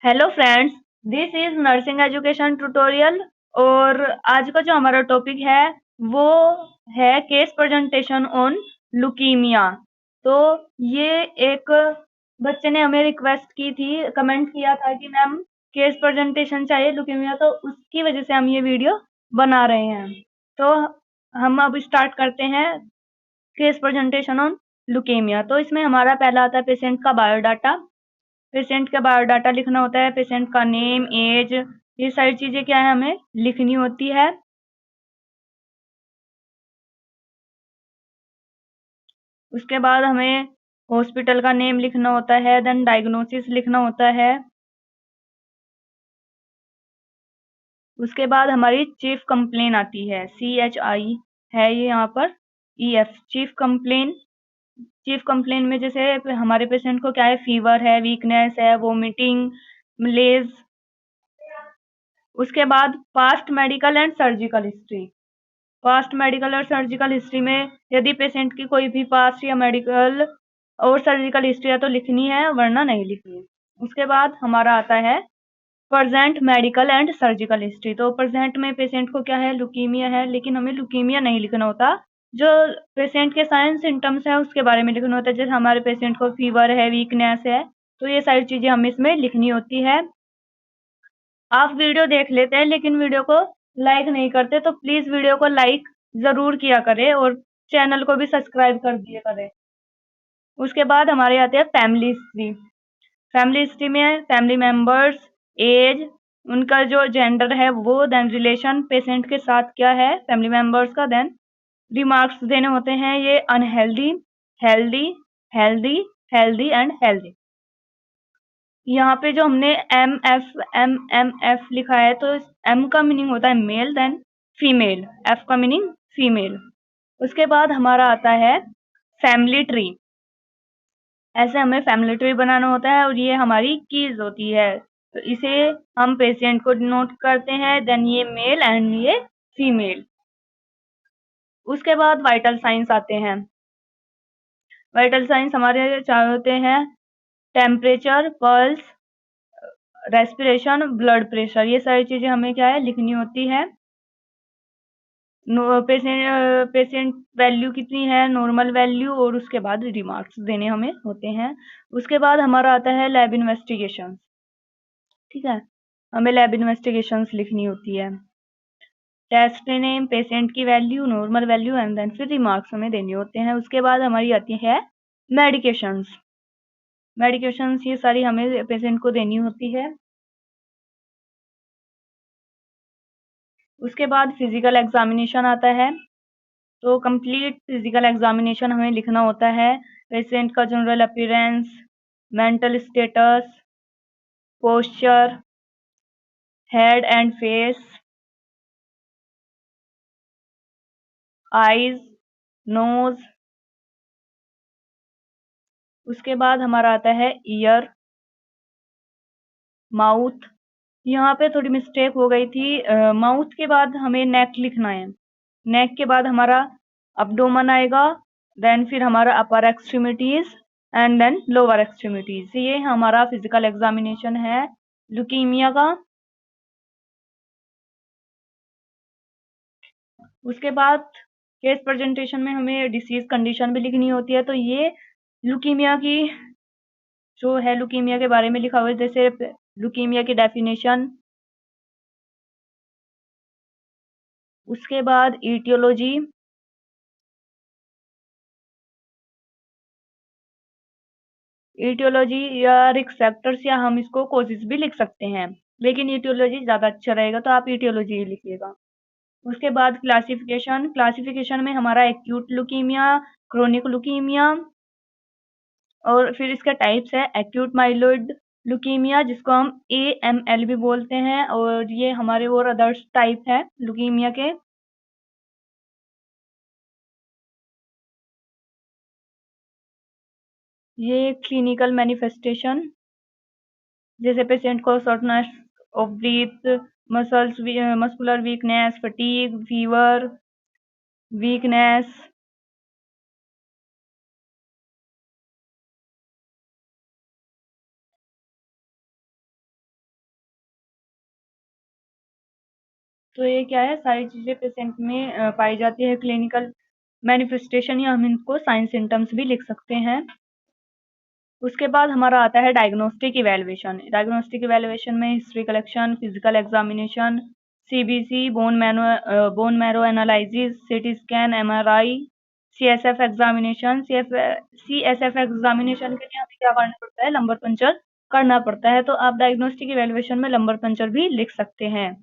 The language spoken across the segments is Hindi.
Hello friends, this is nursing education tutorial. और आज का जो हमारा टॉपिक है वो है केस प्रेजेंटेशन ऑन लुकीमिया। तो ये एक बच्चे ने हमें रिक्वेस्ट की थी, कमेंट किया था कि मैम केस प्रेजेंटेशन चाहिए लुकीमिया, तो उसकी वजह से हम ये वीडियो बना रहे हैं। तो हम अब स्टार्ट करते हैं केस प्रेजेंटेशन ऑन लुकीमिया। तो इसमें हमारा पहला आता है पेशेंट का बायोडाटा। पेशेंट का बायोडाटा लिखना होता है, पेशेंट का नेम, एज, ये सारी चीजें क्या है हमें लिखनी होती है। उसके बाद हमें हॉस्पिटल का नेम लिखना होता है, देन डायग्नोसिस लिखना होता है। उसके बाद हमारी चीफ कंप्लेन आती है, CHI है ये यहाँ पर, EF chief complain. Chief complain में जैसे हमारे पेशेंट को क्या है, फीवर है, वीकनेस है, वोमिटिंग, मलेज। उसके बाद past medical and surgical history. Past medical और सर्जिकल हिस्ट्री में यदि पेशेंट की कोई भी पास्ट या मेडिकल और सर्जिकल हिस्ट्री है तो लिखनी है, वरना नहीं लिखनी। उसके बाद हमारा आता है present medical and surgical history. तो प्रेजेंट में पेशेंट को क्या है, लुकीमिया है, लेकिन हमें लुकीमिया नहीं लिखना होता। जो पेशेंट के साइन सिम्टम्स है उसके बारे में लिखना होता है। जैसे हमारे पेशेंट को फीवर है, वीकनेस है, तो ये सारी चीजें हमें इसमें लिखनी होती है। आप वीडियो देख लेते हैं लेकिन वीडियो को लाइक नहीं करते, तो प्लीज वीडियो को लाइक जरूर किया करें और चैनल को भी सब्सक्राइब कर दिया करें। उसके बाद हमारे आते हैं फैमिली हिस्ट्री। फैमिली हिस्ट्री में फैमिली मेंबर्स, एज, उनका जो जेंडर है वो, देन रिलेशन पेशेंट के साथ क्या है फैमिली मेंबर्स का, देन रिमार्क्स देने होते हैं। ये unhealthy, healthy, healthy, healthy and healthy. यहाँ पे जो हमने एम एफ लिखा है, तो एम का मीनिंग होता है मेल, देन फीमेल, एफ का मीनिंग फीमेल। उसके बाद हमारा आता है फैमिली ट्री। ऐसे हमें फैमिली ट्री बनाना होता है और ये हमारी कीज होती है। तो इसे हम पेशेंट को नोट करते हैं, देन ये मेल एंड ये फीमेल। उसके बाद वाइटल साइंस आते हैं। वाइटल साइंस हमारे चार होते हैं, temperature, pulse, respiration, blood pressure. ये सारी चीजें हमें क्या है लिखनी होती है। पेशेंट वैल्यू कितनी है, नॉर्मल वैल्यू, और उसके बाद रिमार्क्स देने हमें होते हैं। उसके बाद हमारा आता है लैब इन्वेस्टिगेशन। ठीक है, हमें लैब इन्वेस्टिगेशंस लिखनी होती है। टेस्ट नेम, पेशेंट की value, normal value and then फिर रिमार्क्स हमें देने होते हैं। उसके बाद हमारी आती है मेडिकेशंस। मेडिकेशंस ये सारी हमें पेशेंट को देनी होती है। उसके बाद फिजिकल एग्जामिनेशन आता है। तो कंप्लीट फिजिकल एग्जामिनेशन हमें लिखना होता है। पेशेंट का general appearance, mental status, posture, head and face, eyes, nose. उसके बाद हमारा आता है ईयर, माउथ। यहाँ पे थोड़ी मिस्टेक हो गई थी, माउथ के बाद हमें नेक लिखना है। नेक के बाद हमारा अब्डोमन आएगा, देन फिर हमारा upper extremities and then lower extremities. ये हमारा फिजिकल एग्जामिनेशन है लुकीमिया का। उसके बाद केस प्रेजेंटेशन में हमें डिसीज कंडीशन भी लिखनी होती है। तो ये लुकीमिया की जो है, लुकीमिया के बारे में लिखा हुआ है। जैसे लुकीमिया की डेफिनेशन, उसके बाद ईटियोलॉजी, ईटियोलॉजी या रिस्क फैक्टर्स, या हम इसको कोजेस भी लिख सकते हैं, लेकिन ईटियोलॉजी ज्यादा अच्छा रहेगा, तो आप ईटियोलॉजी ही लिखिएगा। उसके बाद क्लासिफिकेशन। क्लासिफिकेशन में हमारा एक्यूट लुकीमिया, क्रोनिक लुकीमिया, और फिर इसका टाइप्स है एक्यूट माइलोइड लुकीमिया, जिसको हम AML भी बोलते हैं, और ये हमारे और अदर्स टाइप है लुकीमिया के। ये क्लिनिकल मैनिफेस्टेशन, जैसे पेशेंट को shortness of breath, muscular weakness, fatigue, fever, weakness. तो ये क्या है, सारी चीजें पेशेंट में पाई जाती है, क्लिनिकल मैनिफेस्टेशन, या हम इनको साइन सिम्टम्स भी लिख सकते हैं। उसके बाद हमारा आता है डायग्नोस्टिक इवैल्यूएशन। डायग्नोस्टिक इवैल्यूएशन में history collection, physical examination, CBC, bone marrow analysis, CT scan, MRI, CSF examination. CSF examination के लिए हमें क्या करना पड़ता है, लंबर पंचर करना पड़ता है। तो आप डायग्नोस्टिक इवैल्यूएशन में लंबर पंचर भी लिख सकते हैं।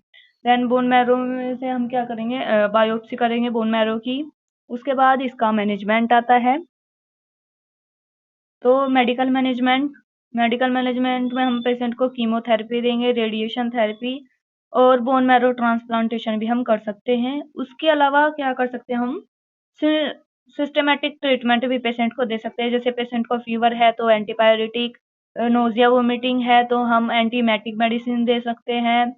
देन बोन मैरो में से हम क्या करेंगे, बायोप्सी करेंगे बोन मैरो की। उसके बाद इसका मैनेजमेंट आता है। तो मेडिकल मैनेजमेंट में हम पेशेंट को कीमोथेरेपी देंगे, रेडिएशन थेरेपी और बोन मैरो ट्रांसप्लांटेशन भी हम कर सकते हैं। उसके अलावा क्या कर सकते हैं, हम सिस्टमेटिक ट्रीटमेंट भी पेशेंट को दे सकते हैं। जैसे पेशेंट को फीवर है तो एंटीबायोटिक, नोजिया वोमिटिंग है तो हम एंटीमेटिक मेडिसिन दे सकते हैं।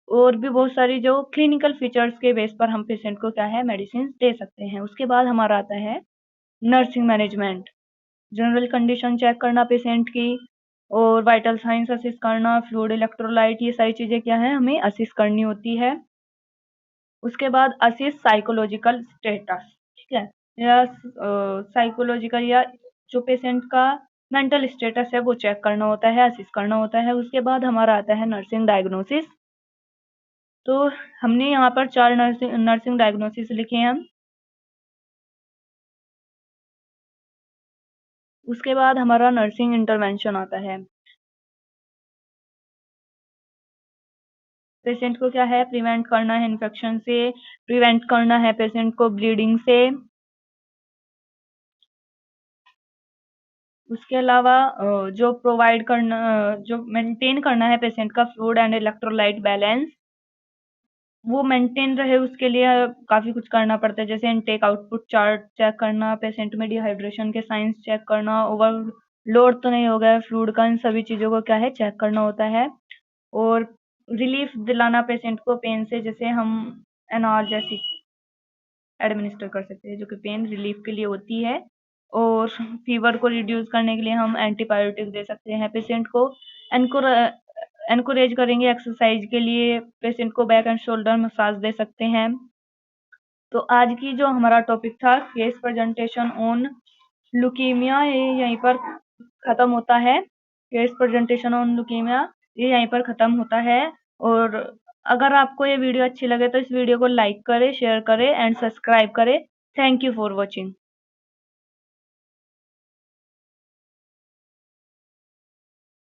और भी बहुत सारी जो क्लिनिकल फीचर्स के बेस पर हम पेशेंट को क्या है, मेडिसिन दे सकते हैं। उसके बाद हमारा आता है nursing management. General condition check करना पेशेंट की, और वाइटल साइंस असिस्ट करना, फ्लूइड इलेक्ट्रोलाइट, ये सारी चीजें क्या है, हमें असिस्ट करनी होती है। उसके बाद असिस्ट साइकोलॉजिकल स्टेटस, ठीक है, या साइकोलॉजिकल या जो पेशेंट का मेंटल स्टेटस है वो चेक करना होता है, असिस्ट करना होता है। उसके बाद हमारा आता है नर्सिंग डायग्नोसिस। तो हमने यहाँ पर 4 नर्सिंग डायग्नोसिस लिखे हैं। उसके बाद हमारा नर्सिंग इंटरवेंशन आता है। पेशेंट को क्या है, प्रिवेंट करना है इन्फेक्शन से, प्रिवेंट करना है पेशेंट को ब्लीडिंग से। उसके अलावा जो मेंटेन करना है पेशेंट का फ्लूइड एंड इलेक्ट्रोलाइट बैलेंस, वो मेंटेन रहे, उसके लिए काफी कुछ करना पड़ता है। जैसे इनटेक आउटपुट चार्ट चेक करना, पेशेंट में डिहाइड्रेशन के साइंस चेक करना, ओवरलोड तो नहीं हो गया फ्लूइड का, इन सभी चीजों को क्या है, चेक करना होता है। और रिलीफ दिलाना पेशेंट को पेन से, जैसे हम एनाल्जेसिक एडमिनिस्टर कर सकते हैं जो कि पेन रिलीफ के लिए होती है। और फीवर को रिड्यूस करने के लिए हम एंटीबायोटिक दे सकते हैं पेशेंट को। एनकरेज करेंगे एक्सरसाइज के लिए, पेशेंट को बैक एंड शोल्डर मसाज दे सकते हैं। तो आज की जो हमारा टॉपिक था केस प्रेजेंटेशन ऑन लुकीमिया, ये यहीं पर खत्म होता है। केस प्रेजेंटेशन ऑन लुकीमिया ये यहीं पर खत्म होता है। और अगर आपको ये वीडियो अच्छी लगे तो इस वीडियो को लाइक करें, शेयर करें एंड सब्सक्राइब करें। Thank you for watching.